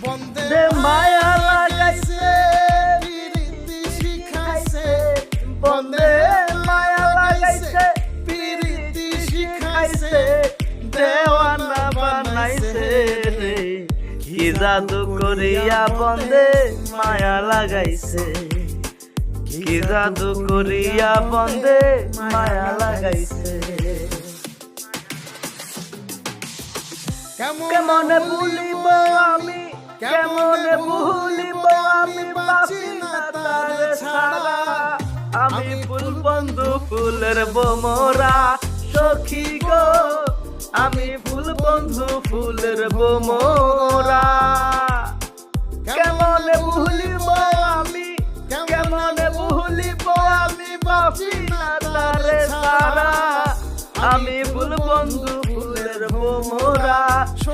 বন্ধে মায়া লাগাইছে প্রীতি শিখাইছে বন্ধে মায়া লাগাইছে প্রীতি শিখাইছে দেওয়ানা বানাইছে রে কি জাদু করিয়া বন্ধে মায়া লাগাইছে কি জাদু করিয়া বন্ধে মায়া লাগাইছে কেমনে ভুলিব আমি কেমনে ভুলিব আমি বাঁচি না তার ছাড়া আমি ফুল বন্ধু ফুলের বোমরা সখী গো আমি ফুল বন্ধু ফুলের বোমরা কেমনে ভুলিব আমি কেমনে ভুলিব আমি বাঁচি না তার ছাড়া আমি ফুল বন্ধু ফুলের বোমরা